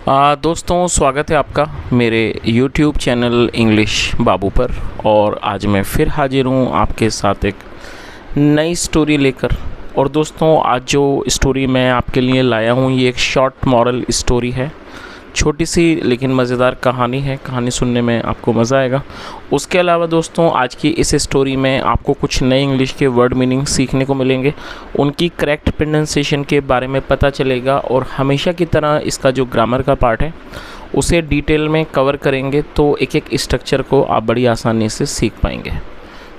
दोस्तों स्वागत है आपका मेरे YouTube चैनल इंग्लिश बाबू पर। और आज मैं फिर हाजिर हूँ आपके साथ एक नई स्टोरी लेकर। और दोस्तों आज जो स्टोरी मैं आपके लिए लाया हूँ ये एक शॉर्ट मॉरल स्टोरी है, छोटी सी लेकिन मज़ेदार कहानी है। कहानी सुनने में आपको मज़ा आएगा। उसके अलावा दोस्तों आज की इस स्टोरी में आपको कुछ नए इंग्लिश के वर्ड मीनिंग सीखने को मिलेंगे, उनकी करेक्ट प्रोनाउंसिएशन के बारे में पता चलेगा और हमेशा की तरह इसका जो ग्रामर का पार्ट है उसे डिटेल में कवर करेंगे, तो एक एक स्ट्रक्चर को आप बड़ी आसानी से सीख पाएंगे।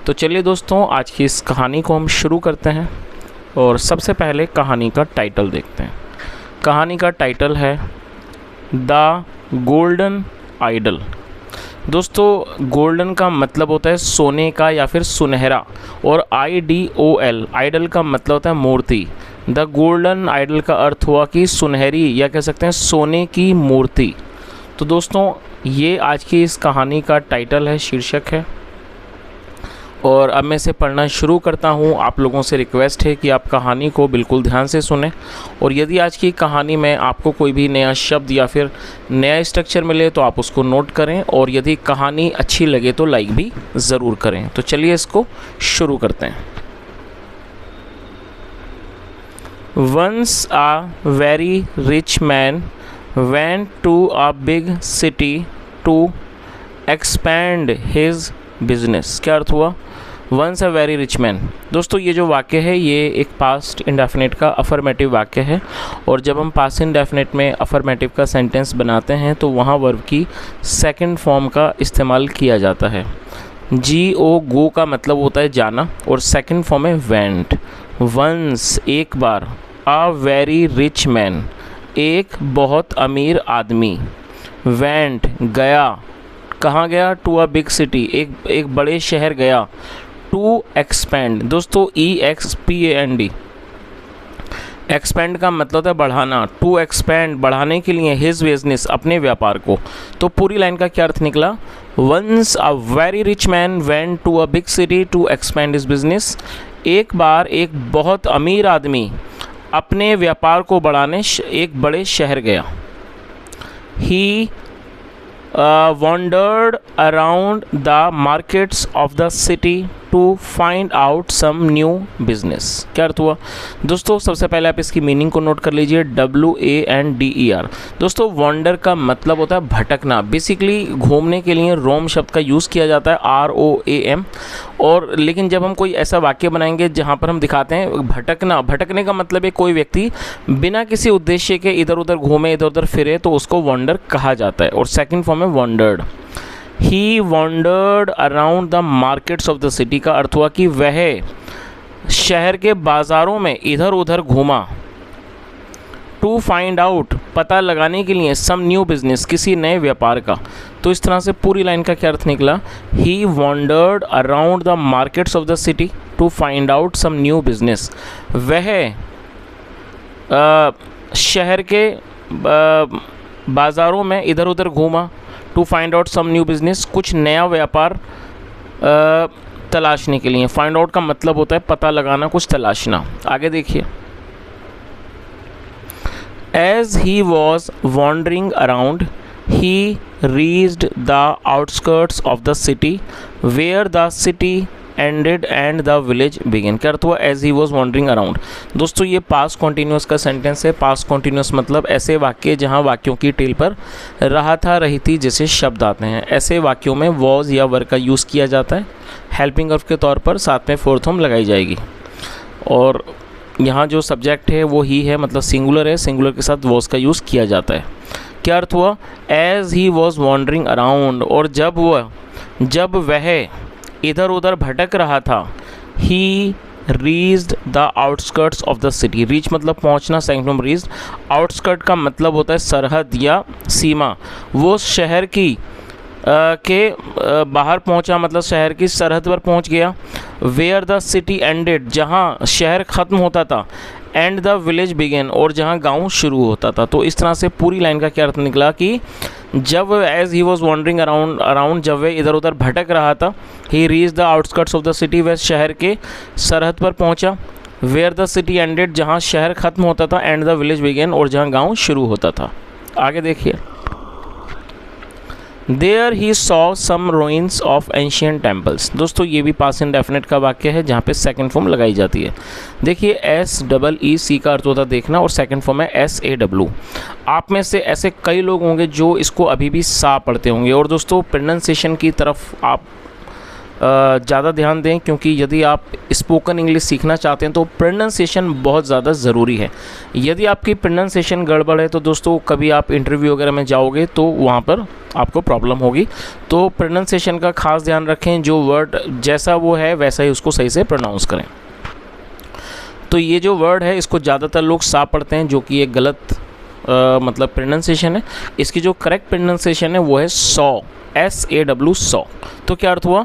तो चलिए दोस्तों आज की इस कहानी को हम शुरू करते हैं और सबसे पहले कहानी का टाइटल देखते हैं। कहानी का टाइटल है द गोल्डन आइडल। दोस्तों गोल्डन का मतलब होता है सोने का या फिर सुनहरा, और IDOL आइडल का मतलब होता है मूर्ति। द गोल्डन आइडल का अर्थ हुआ कि सुनहरी या कह सकते हैं सोने की मूर्ति। तो दोस्तों ये आज की इस कहानी का टाइटल है, शीर्षक है। और अब मैं इसे पढ़ना शुरू करता हूँ। आप लोगों से रिक्वेस्ट है कि आप कहानी को बिल्कुल ध्यान से सुनें, और यदि आज की कहानी में आपको कोई भी नया शब्द या फिर नया स्ट्रक्चर मिले तो आप उसको नोट करें, और यदि कहानी अच्छी लगे तो लाइक भी ज़रूर करें। तो चलिए इसको शुरू करते हैं। Once a very rich man went to a big city to expand his business. क्या अर्थ हुआ? Once a very rich man. दोस्तों ये जो वाक्य है ये एक पास्ट इंडेफिनिट का अफर्मेटिव वाक्य है, और जब हम पास्ट इंडेफिनिट में अफर्मेटिव का सेंटेंस बनाते हैं तो वहाँ वर्ब की सेकंड फॉर्म का इस्तेमाल किया जाता है। गो का मतलब होता है जाना, और सेकंड फॉर्म है वेंट। वंस एक बार, अ वेरी रिच मैन एक बहुत अमीर आदमी, वेंट गया, कहाँ गया? टू अ बिग सिटी एक बड़े शहर गया। टू एक्सपेंड, दोस्तों EXPAND, एक्सपेंड का मतलब है बढ़ाना। टू एक्सपेंड बढ़ाने के लिए, हिज बिजनेस अपने व्यापार को। तो पूरी लाइन का क्या अर्थ निकला? Once a very rich man went to a big city to expand his business. एक बार एक बहुत अमीर आदमी अपने व्यापार को बढ़ाने एक बड़े शहर गया। ही wandered around the markets of the city to find out some new business। क्या अर्थ हुआ? दोस्तों सबसे पहले आप इसकी मीनिंग को नोट कर लीजिए, WANDER। दोस्तों wander का मतलब होता है भटकना। बेसिकली घूमने के लिए रोम शब्द का यूज़ किया जाता है, ROAM। और लेकिन जब हम कोई ऐसा वाक्य बनाएंगे जहाँ पर हम दिखाते हैं भटकना, भटकने का मतलब है कोई व्यक्ति बिना किसी उद्देश्य के इधर उधर घूमे, इधर उधर फिरे, तो उसको wander कहा जाता है। और सेकंड फॉर्म है wandered। He wandered around the markets of the city का अर्थ हुआ कि वह शहर के बाज़ारों में इधर उधर घूमा। टू फाइंड आउट पता लगाने के लिए, सम न्यू बिजनेस किसी नए व्यापार का। तो इस तरह से पूरी लाइन का क्या अर्थ निकला? He wandered around the markets of the city to find out some new business. वह शहर के बाज़ारों में इधर उधर घूमा। To find out some new business, कुछ नया व्यापार तलाशने के लिए। फाइंड आउट का मतलब होता है पता लगाना, कुछ तलाशना। आगे देखिए। As he was wandering around he reached the outskirts of the city where the city ended and the village begin. क्या अर्थ हुआ? As he was wandering around. दोस्तों ये पास्ट कॉन्टीन्यूस का सेंटेंस है। पास्ट कॉन्टीन्यूस मतलब ऐसे वाक्य जहां वाक्यों की टेल पर रहा था, रही थी जैसे शब्द आते हैं। ऐसे वाक्यों में वॉज या वर का यूज़ किया जाता है हेल्पिंग वर्ब के तौर पर, साथ में फोर्थ फॉर्म लगाई जाएगी। और यहाँ जो सब्जेक्ट है वो ही है, मतलब सिंगुलर है, सिंगुलर के साथ वॉज का यूज़ किया जाता है। क्या अर्थ हुआ? As he was wandering around, और जब वह इधर उधर भटक रहा था। He reached the outskirts of the city. Reach मतलब पहुंचना, सेकंड फ्रॉम रीच्ड। आउटस्कर्ट का मतलब होता है सरहद या सीमा। वो शहर की के बाहर पहुंचा, मतलब शहर की सरहद पर पहुंच गया। वेयर द सिटी एंडेड, जहां शहर ख़त्म होता था। एंड द विलेज बिगेन, और जहां गांव शुरू होता था। तो इस तरह से पूरी लाइन का क्या अर्थ निकला कि जब as he was wandering around जब वह इधर उधर भटक रहा था। He reach the outskirts of the city, वह शहर के सरहद पर पहुंचा। वेयर द सिटी एंडेड, जहाँ शहर ख़त्म होता था। एंड द विलेज बिगेन, और जहाँ गांव शुरू होता था। आगे देखिए, there he saw some ruins of ancient temples. दोस्तों ये भी पास्ट इंडेफिनिट का वाक्य है जहाँ पे सेकंड फॉर्म लगाई जाती है। देखिए SEEC का अर्थ होता है देखना, और सेकंड फॉर्म है SAW। आप में से ऐसे कई लोग होंगे जो इसको अभी भी सा पढ़ते होंगे। और दोस्तों प्रोनाउंसिएशन की तरफ आप ज़्यादा ध्यान दें, क्योंकि यदि आप स्पोकन इंग्लिश सीखना चाहते हैं तो प्रोनाउंसिएशन बहुत ज़्यादा ज़रूरी है। यदि आपकी प्रोनाउंसिएशन गड़बड़ है तो दोस्तों कभी आप इंटरव्यू वगैरह में जाओगे तो वहाँ पर आपको प्रॉब्लम होगी। तो प्रोनाउंसिएशन का खास ध्यान रखें, जो वर्ड जैसा वो है वैसा ही उसको सही से प्रोनाउंस करें। तो ये जो वर्ड है इसको ज़्यादातर लोग सा पढ़ते हैं, जो कि एक गलत मतलब प्रोनाउंसिएशन है। इसकी जो करेक्ट प्रोनाउंसिएशन है वो है सॉ, SAW सॉ। तो क्या अर्थ हुआ,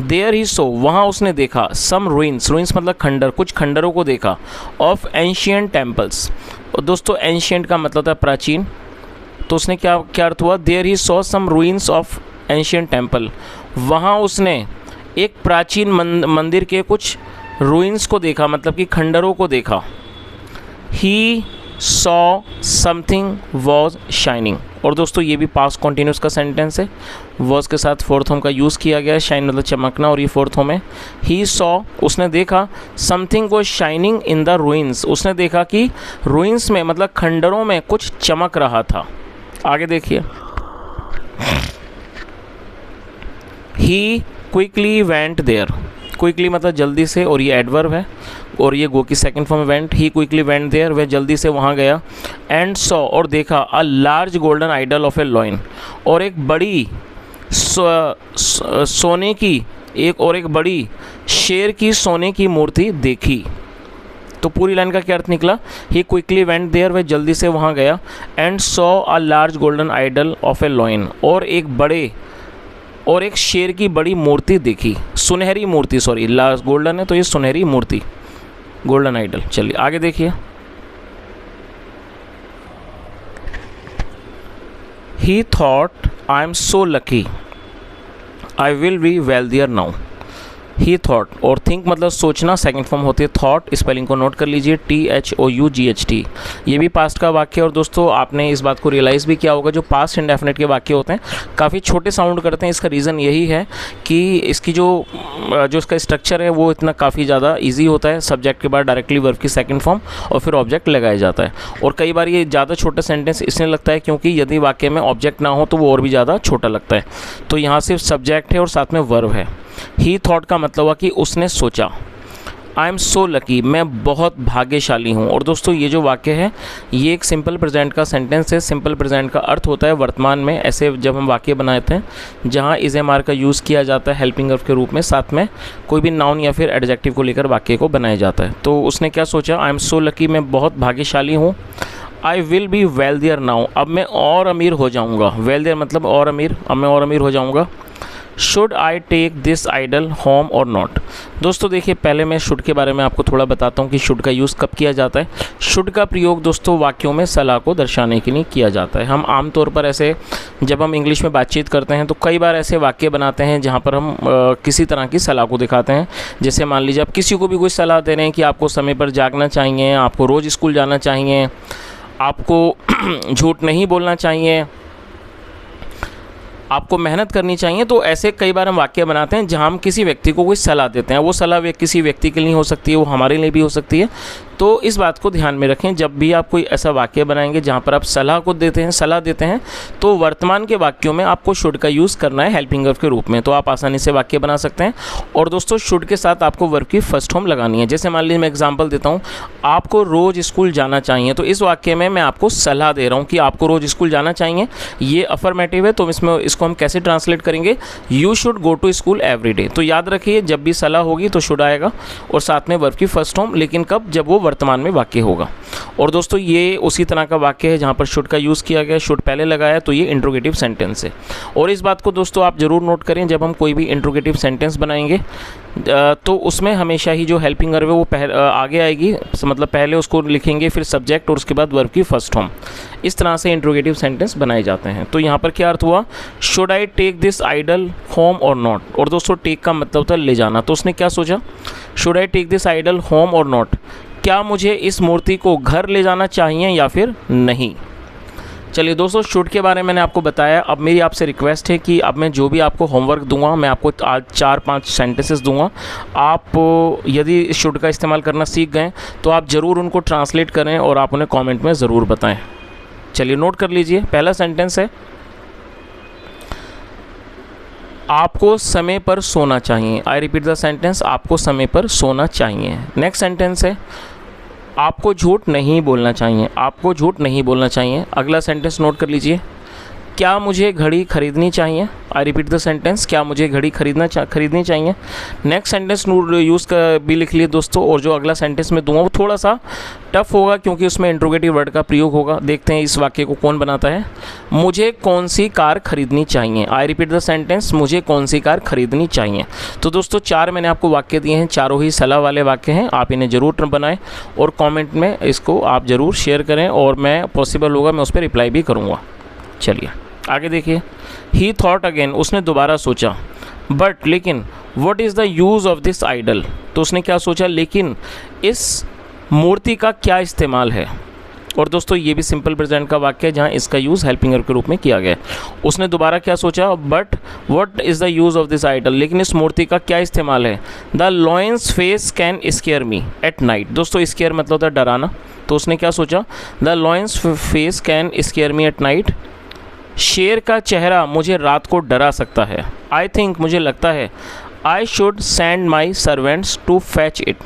देयर ही सो, वहाँ उसने देखा, सम ruins, ruins मतलब खंडर, कुछ खंडरों को देखा, ऑफ एंशियंट टेम्पल्स। और दोस्तों एंशियंट का मतलब था प्राचीन, तो उसने क्या अर्थ हुआ, there he saw some ruins of ancient temple, वहाँ उसने एक प्राचीन मंदिर के कुछ ruins को देखा, मतलब कि खंडरों को देखा। He saw something was shining. और दोस्तों ये भी पास्ट कॉन्टिन्यूस का सेंटेंस है, वॉज के साथ फोर्थ होम का यूज़ किया गया है, शाइन मतलब चमकना, और ये फोर्थ होम है। ही सॉ, उसने देखा, something was shining in the ruins, उसने देखा कि ruins में मतलब खंडरों में कुछ चमक रहा था। आगे देखिए, ही क्विकली वेंट देयर, क्विकली मतलब जल्दी से, और ये एडवर्ब है, और ये गो की second form went. He quickly went there, वह जल्दी से वहाँ गया। एंड सॉ, और देखा, a large golden idol of a lion, और एक बड़ी सोने की एक बड़ी शेर की सोने की मूर्ति देखी। तो पूरी लाइन का क्या अर्थ निकला, ही क्विकली वेंट देयर, वह जल्दी से वहाँ गया। And saw a large golden idol of a lion, और एक शेर की बड़ी मूर्ति देखी, सुनहरी मूर्ति, सॉरी लास्ट गोल्डन है तो ये सुनहरी मूर्ति, गोल्डन आइडल। चलिए आगे देखिए, ही thought I am so lucky I will be wealthier now. He thought, और थिंक मतलब सोचना, सेकंड फॉर्म होती है थॉट। स्पेलिंग को नोट कर लीजिए, THOUGHT। ये भी पास्ट का वाक्य है। और दोस्तों आपने इस बात को रियलाइज़ भी किया होगा, जो पास्ट इंडेफिनिट के वाक्य होते हैं काफ़ी छोटे साउंड करते हैं। इसका रीज़न यही है कि इसकी जो इसका स्ट्रक्चर है वो इतना काफ़ी ज़्यादा ईजी होता है। सब्जेक्ट के बाद डायरेक्टली वर्ब की सेकंड फॉर्म और फिर ऑब्जेक्ट लगाया जाता है। और कई बार ये ज़्यादा छोटा सेंटेंस इसलिए लगता है क्योंकि यदि वाक्य में ऑब्जेक्ट ना हो तो वो और भी ज़्यादा छोटा लगता है। तो यहाँ सिर्फ सब्जेक्ट है और साथ में वर्ब है। ही थॉट का मतलब हुआ कि उसने सोचा। आई एम सो लकी, मैं बहुत भाग्यशाली हूँ। और दोस्तों ये जो वाक्य है ये एक सिंपल प्रेजेंट का सेंटेंस है। सिंपल प्रेजेंट का अर्थ होता है वर्तमान में। ऐसे जब हम वाक्य बनाते हैं जहाँ इज एम आर का यूज़ किया जाता है हेल्पिंग वर्ब के रूप में, साथ में कोई भी नाउन या फिर एडजेक्टिव को लेकर वाक्य को बनाया जाता है। तो उसने क्या सोचा, आई एम सो लकी, मैं बहुत भाग्यशाली हूँ। I will be wealthier now, अब मैं और अमीर हो जाऊँगा। वेल्थियर मतलब और अमीर, अब मैं और अमीर हो जाऊँगा। Should I take this idol home or not. दोस्तों देखिए पहले मैं शुड के बारे में आपको थोड़ा बताता हूँ कि शुड का यूज़ कब किया जाता है। शुड का प्रयोग दोस्तों वाक्यों में सलाह को दर्शाने के लिए किया जाता है। हम आमतौर पर ऐसे जब हम इंग्लिश में बातचीत करते हैं तो कई बार ऐसे वाक्य बनाते हैं जहाँ पर हम किसी तरह की सलाह को दिखाते हैं। जैसे मान लीजिए आप किसी को भी कोई सलाह दे रहे हैं कि आपको समय पर जागना चाहिए, आपको रोज़ स्कूल जाना चाहिए, आपको झूठ नहीं बोलना चाहिए, आपको मेहनत करनी चाहिए। तो ऐसे कई बार हम वाक्य बनाते हैं जहां हम किसी व्यक्ति को कोई सलाह देते हैं। वो सलाह किसी व्यक्ति के लिए हो सकती है, वो हमारे लिए भी हो सकती है। तो इस बात को ध्यान में रखें, जब भी आप कोई ऐसा वाक्य बनाएंगे जहां पर आप सलाह देते हैं तो वर्तमान के वाक्यों में आपको शुड का यूज़ करना है हेल्पिंग वर्ब के रूप में। तो आप आसानी से वाक्य बना सकते हैं। और दोस्तों शुड के साथ आपको वर्ब की फर्स्ट फॉर्म लगानी है। जैसे मान लीजिए मैं एग्जाम्पल देता हूँ, आपको रोज़ स्कूल जाना चाहिए। तो इस वाक्य में मैं आपको सलाह दे रहा हूँ कि आपको रोज़ स्कूल जाना चाहिए। ये अफर्मेटिव है, तो इसको हम कैसे ट्रांसलेट करेंगे, you should go to school every day. तो याद रखिए जब भी सलाह होगी तो शुड आएगा और साथ में वर्ब की फर्स्ट फॉर्म, लेकिन कब, जब वो वर्तमान में वाक्य होगा। और दोस्तों ये उसी तरह का वाक्य है जहाँ पर शुड का यूज़ किया गया, शुड पहले लगाया, तो ये इंट्रोगेटिव सेंटेंस है। और इस बात को दोस्तों आप ज़रूर नोट करें, जब हम कोई भी इंट्रोगेटिव सेंटेंस बनाएंगे तो उसमें हमेशा ही जो हेल्पिंग वर्ब है वो आगे आएगी। मतलब पहले उसको लिखेंगे, फिर सब्जेक्ट और उसके बाद वर्ब की फर्स्ट फॉर्म। इस तरह से इंट्रोगेटिव सेंटेंस बनाए जाते हैं। तो यहाँ पर क्या अर्थ हुआ, should I take this idol home or not. और दोस्तों टेक का मतलब था ले जाना। तो उसने क्या सोचा, should I take this idol home or not, क्या मुझे इस मूर्ति को घर ले जाना चाहिए या फिर नहीं। चलिए दोस्तों, शुड के बारे में मैंने आपको बताया। अब मेरी आपसे रिक्वेस्ट है कि अब मैं जो भी आपको होमवर्क दूंगा, मैं आपको आज 4-5 सेंटेंसेस दूंगा। आप यदि शुड का इस्तेमाल करना सीख गए तो आप ज़रूर उनको ट्रांसलेट करें और आप उन्हें कमेंट में ज़रूर बताएं। चलिए नोट कर लीजिए। पहला सेंटेंस है, आपको समय पर सोना चाहिए। आई रिपीट द सेंटेंस, आपको समय पर सोना चाहिए। नेक्स्ट सेंटेंस है, आपको झूठ नहीं बोलना चाहिए। आपको झूठ नहीं बोलना चाहिए। अगला सेंटेंस नोट कर लीजिए, क्या मुझे घड़ी खरीदनी चाहिए। आई रिपीट द सेंटेंस, क्या मुझे घड़ी खरीदनी चाहिए। नेक्स्ट सेंटेंस यूज़ कर भी लिख लिए दोस्तों। और जो अगला सेंटेंस मैं दूंगा वो थोड़ा सा टफ होगा क्योंकि उसमें इंट्रोगेटिव वर्ड का प्रयोग होगा। देखते हैं इस वाक्य को कौन बनाता है। मुझे कौन सी कार खरीदनी चाहिए। आई रिपीट द सेंटेंस, मुझे कौन सी कार खरीदनी चाहिए। तो दोस्तों 4 मैंने आपको वाक्य दिए हैं, चारों ही सलाह वाले वाक्य हैं। आप इन्हें ज़रूर बनाएं और कॉमेंट में इसको आप ज़रूर शेयर करें और मैं पॉसिबल होगा मैं उस पर रिप्लाई भी करूँगा। चलिए आगे देखिए। ही थॉट अगेन, उसने दोबारा सोचा। बट लेकिन, what is the use of this idol. तो उसने क्या सोचा, लेकिन इस मूर्ति का क्या इस्तेमाल है। और दोस्तों ये भी सिंपल प्रेजेंट का वाक्य है जहाँ इसका यूज़ हेल्पिंग वर्ब के रूप में किया गया है। उसने दोबारा क्या सोचा, but what is the use of this idol, लेकिन इस मूर्ति का क्या इस्तेमाल है। The lion's face can scare me at night. दोस्तों स्केयर मतलब होता है डराना। तो उसने क्या सोचा, the lion's face can scare me at night. शेर का चेहरा मुझे रात को डरा सकता है। आई थिंक, मुझे लगता है, I should send my servants to fetch it.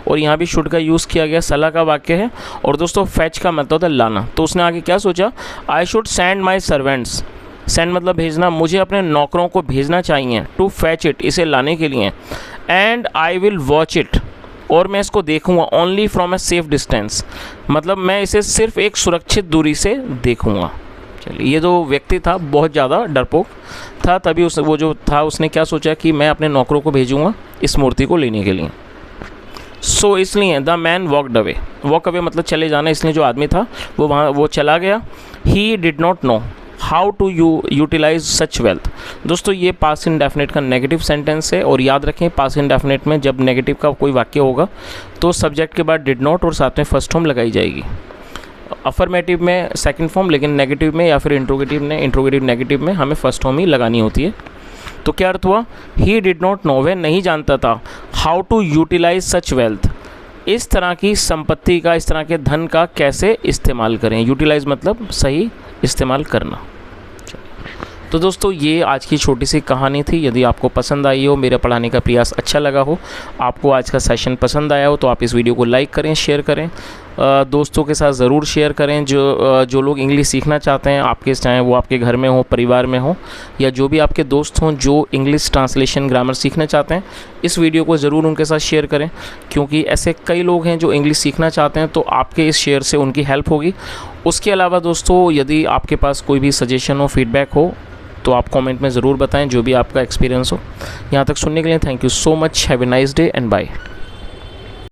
और यहाँ भी शुड का यूज़ किया गया, सलाह का वाक्य है। और दोस्तों फैच का मतलब होता है लाना। तो उसने आगे क्या सोचा, आई should send my servants. Send मतलब भेजना, मुझे अपने नौकरों को भेजना चाहिए, टू फैच इट, इसे लाने के लिए। And I will watch it, और मैं इसको देखूँगा, only from a safe distance, मतलब मैं इसे सिर्फ एक सुरक्षित दूरी से देखूँगा। चलिए, ये जो व्यक्ति था बहुत ज़्यादा डरपोक था, तभी वो जो था उसने क्या सोचा कि मैं अपने नौकरों को भेजूँगा इस मूर्ति को लेने के लिए। सो इसलिए the man walked away. Walk away मतलब चले जाना, इसलिए जो आदमी था वो चला गया। He did not know how to utilise such wealth. दोस्तों ये पास्ट इंडेफिनिट का नेगेटिव सेंटेंस है। और याद रखें, पास्ट इंडेफिनिट में जब नेगेटिव का कोई वाक्य होगा तो सब्जेक्ट के बाद डिड नॉट और साथ में फर्स्ट फॉर्म लगाई जाएगी। अफर्मेटिव में सेकंड फॉर्म, लेकिन नेगेटिव में या फिर इंट्रोगेटिव नेगेटिव में हमें फर्स्ट फॉर्म ही लगानी होती है। तो क्या अर्थ हुआ, ही डिड नॉट नो, वह नहीं जानता था, how to utilise such wealth, इस तरह की संपत्ति का, इस तरह के धन का कैसे इस्तेमाल करें। यूटिलाइज मतलब सही इस्तेमाल करना। तो दोस्तों ये आज की छोटी सी कहानी थी। यदि आपको पसंद आई हो, मेरे पढ़ाने का प्रयास अच्छा लगा हो, आपको आज का सेशन पसंद आया हो, तो आप इस वीडियो को लाइक करें, शेयर करें, दोस्तों के साथ ज़रूर शेयर करें। जो लोग इंग्लिश सीखना चाहते हैं, आपके चाहे वो आपके घर में हो, परिवार में हो, या जो भी आपके दोस्त हों जो इंग्लिश ट्रांसलेशन ग्रामर सीखना चाहते हैं, इस वीडियो को ज़रूर उनके साथ शेयर करें, क्योंकि ऐसे कई लोग हैं जो इंग्लिश सीखना चाहते हैं। तो आपके इस शेयर से उनकी हेल्प होगी। उसके अलावा दोस्तों यदि आपके पास कोई भी सजेशन हो, फीडबैक हो, तो आप कमेंट में ज़रूर बताएं, जो भी आपका एक्सपीरियंस हो। यहाँ तक सुनने के लिए thank you so much. Have a nice day and bye.